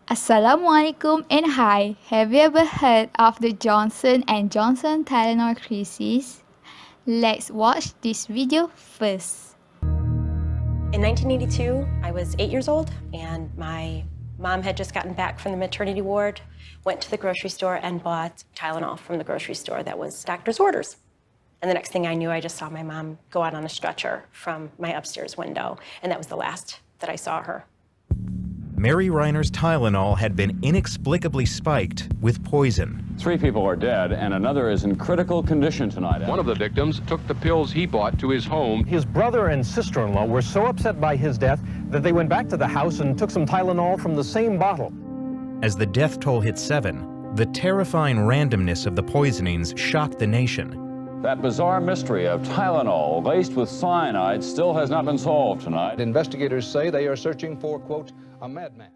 Assalammualaikum and hi. Have you ever heard of the Johnson & Johnson Tylenol crisis? Let's watch this video first. In 1982, I was 8 years old, and my mom had just gotten back from the maternity ward, went to the grocery store and bought Tylenol from the grocery store that was doctor's orders. And the next thing I knew, I just saw my mom go out on a stretcher from my upstairs window, and that was the last that I saw her. Mary Reiner's Tylenol had been inexplicably spiked with poison. 3 people are dead and another is in critical condition tonight. One of the victims took the pills he bought to his home. His brother and sister-in-law were so upset by his death that they went back to the house and took some Tylenol from the same bottle. As the death toll hit 7, the terrifying randomness of the poisonings shocked the nation. That bizarre mystery of Tylenol laced with cyanide still has not been solved tonight. Investigators say they are searching for, quote, a madman.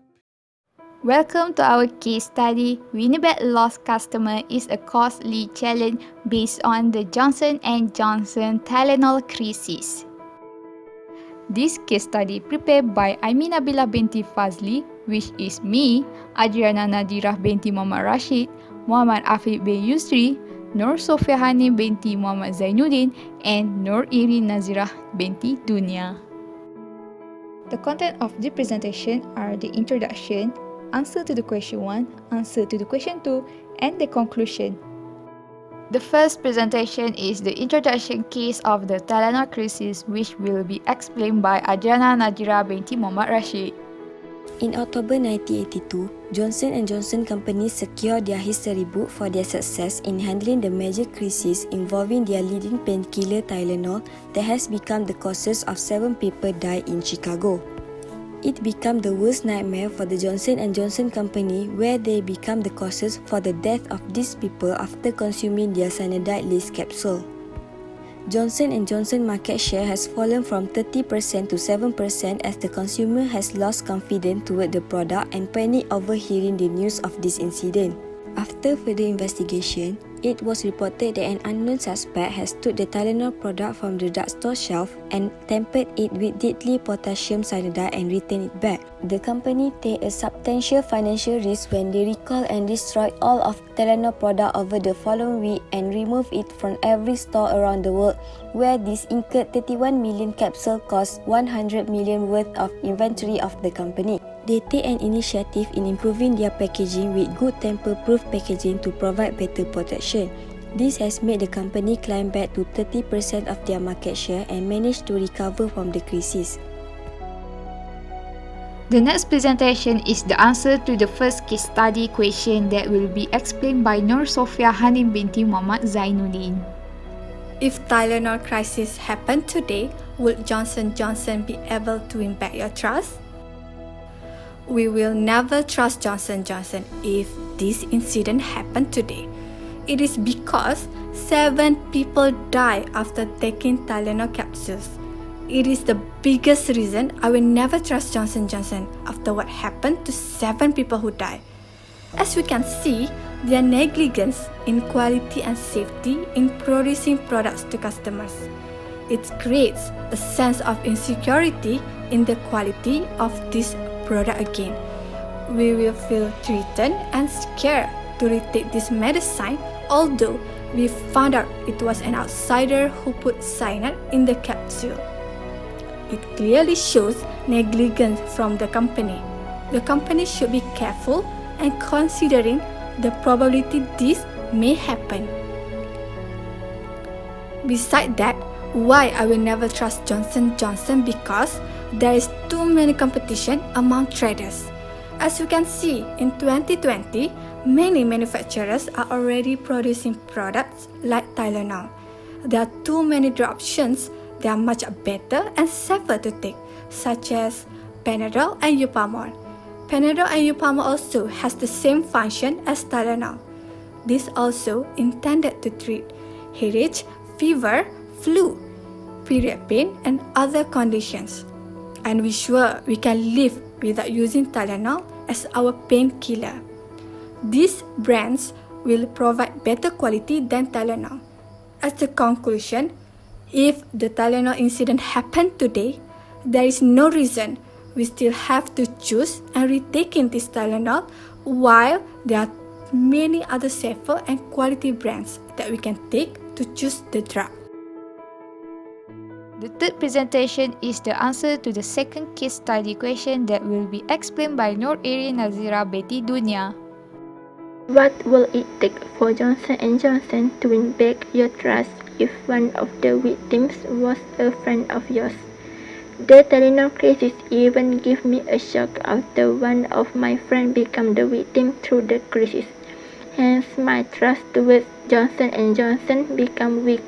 Welcome to our case study. Winnipeg lost customer is a costly challenge based on the Johnson & Johnson Tylenol crisis. This case study prepared by Aimi Nabilah Binti Fadzli, which is me, Adriana Nadhirah Binti Mohamad Rashid, Mohamad Afiq bin Yusri, Nur Sofia Hanim Binti Mohamad Zainuddin, and Nur Erin Nazira Binti Dunia. The content of the presentation are the introduction, answer to the question 1, answer to the question 2, and the conclusion. The first presentation is the introduction case of the Tylenol crisis, which will be explained by Adriana Nadhirah Binti Mohamad Rashid. In October 1982, Johnson & Johnson company secured their history book for their success in handling the major crisis involving their leading painkiller Tylenol that has become the causes of 7 people died in Chicago. It became the worst nightmare for the Johnson & Johnson company, where they become the causes for the death of these people after consuming their cyanide-laced capsule. Johnson & Johnson market share has fallen from 30% to 7% as the consumer has lost confidence toward the product and panic over hearing the news of this incident. After further investigation, it was reported that an unknown suspect has took the Tylenol product from the drugstore shelf and tampered it with deadly potassium cyanide and returned it back. The company take a substantial financial risk when they recall and destroy all of Tylenol product over the following week and remove it from every store around the world, where this incurred 31 million capsule cost 100 million worth of inventory of the company. They take an initiative in improving their packaging with good tamper-proof packaging to provide better protection. This has made the company climb back to 30% of their market share and managed to recover from the crisis. The next presentation is the answer to the first case study question that will be explained by Nur Sofia Hanim Binti Mohamad Zainuddin. If Tylenol crisis happened today, would Johnson & Johnson be able to win back your trust? We will never trust Johnson & Johnson if this incident happened today. It is because 7 people died after taking Tylenol capsules. It is the biggest reason I will never trust Johnson & Johnson after what happened to 7 people who died. As we can see, their negligence in quality and safety in producing products to customers. It creates a sense of insecurity in the quality of this product again. We will feel threatened and scared to retake this medicine, although we found out it was an outsider who put cyanide in the capsule. It clearly shows negligence from the company. The company should be careful and considering the probability this may happen. Besides that, why I will never trust Johnson & Johnson? Because there is too many competition among traders. As you can see, in 2020, many manufacturers are already producing products like Tylenol. There are too many drug options that are much better and safer to take, such as Panadol and Upamol. Panadol and Upamol also has the same function as Tylenol. This also intended to treat headache, fever, flu, period pain, and other conditions. And we sure we can live without using Tylenol as our painkiller. These brands will provide better quality than Tylenol. As a conclusion, if the Tylenol incident happened today, there is no reason we still have to choose and retaking this Tylenol, while there are many other safer and quality brands that we can take to choose the drug. The third presentation is the answer to the second case study question that will be explained by Nur, Erin, Nazira, Binti, Dunia. What will it take for Johnson & Johnson to win back your trust if one of the victims was a friend of yours? The Tylenol crisis even gave me a shock after one of my friends became the victim through the crisis. Hence, my trust towards Johnson & Johnson became weak.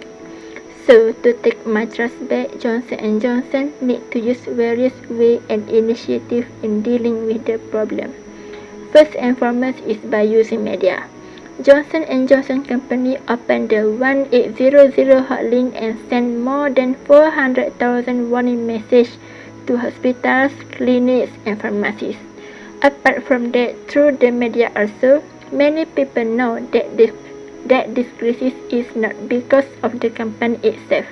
So, to take my trust back, Johnson & Johnson need to use various ways and initiatives in dealing with the problem. First and foremost is by using media. Johnson & Johnson Company opened the 1800 hotline and sent more than 400,000 warning messages to hospitals, clinics, and pharmacies. Apart from that, through the media also, many people know that this crisis is not because of the company itself,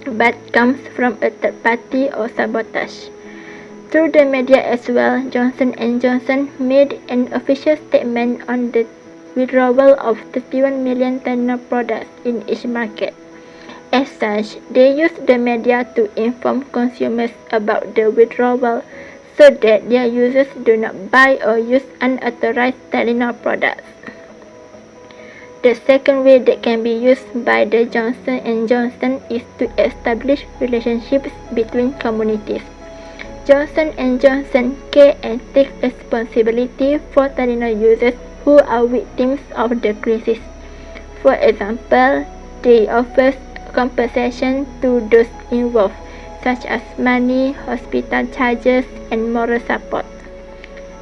but comes from a third party or sabotage. Through the media as well, Johnson & Johnson made an official statement on the withdrawal of 31 million Tylenol products in each market. As such, they used the media to inform consumers about the withdrawal so that their users do not buy or use unauthorized Tylenol products. The second way that can be used by the Johnson & Johnson is to establish relationships between communities. Johnson & Johnson care and take responsibility for Tylenol users who are victims of the crisis. For example, they offer compensation to those involved, such as money, hospital charges, and moral support.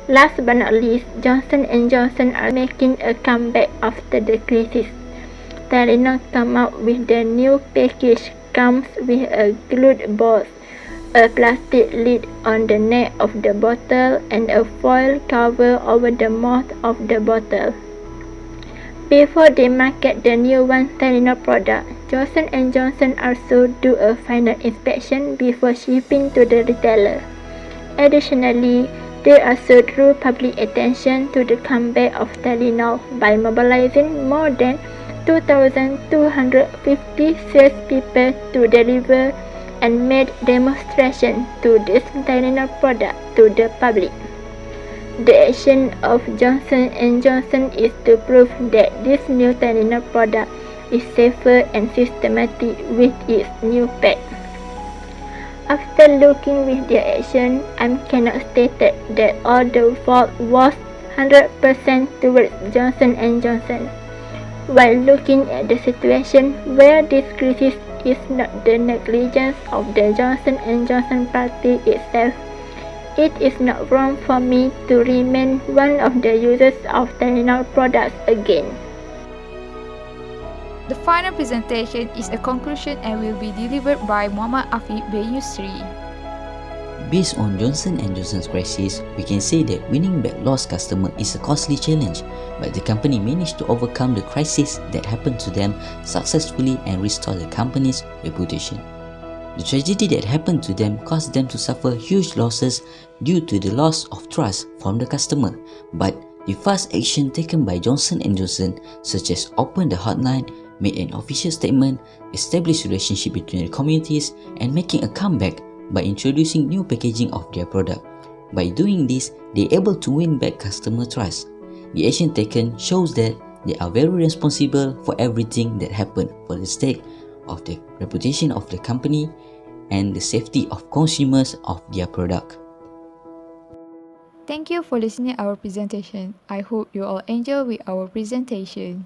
Last but not least, Johnson & Johnson are making a comeback after the crisis. Tylenol come out with the new package, comes with a glued box, a plastic lid on the neck of the bottle, and a foil cover over the mouth of the bottle. Before they market the new Tylenol product, Johnson & Johnson also do a final inspection before shipping to the retailer. Additionally, they also drew public attention to the comeback of Tylenol by mobilizing more than 2,250 salespeople to deliver and made demonstration to this Tylenol product to the public. The action of Johnson & Johnson is to prove that this new Tylenol product is safer and systematic with its new pack. After looking with their action, I cannot state that all the fault was 100% towards Johnson & Johnson. While looking at the situation where this crisis is not the negligence of the Johnson & Johnson party itself, it is not wrong for me to remain one of the users of Tylenol products again. The final presentation is a conclusion and will be delivered by Mohamad, Afiq by Yusri. Based on Johnson & Johnson's crisis, we can say that winning back lost customer is a costly challenge, but the company managed to overcome the crisis that happened to them successfully and restore the company's reputation. The tragedy that happened to them caused them to suffer huge losses due to the loss of trust from the customer, but the fast action taken by Johnson & Johnson, such as open the hotline, made an official statement, established relationship between the communities, and making a comeback by introducing new packaging of their product. By doing this, they are able to win back customer trust. The action taken shows that they are very responsible for everything that happened for the sake of the reputation of the company and the safety of consumers of their product. Thank you for listening our presentation. I hope you all enjoy with our presentation.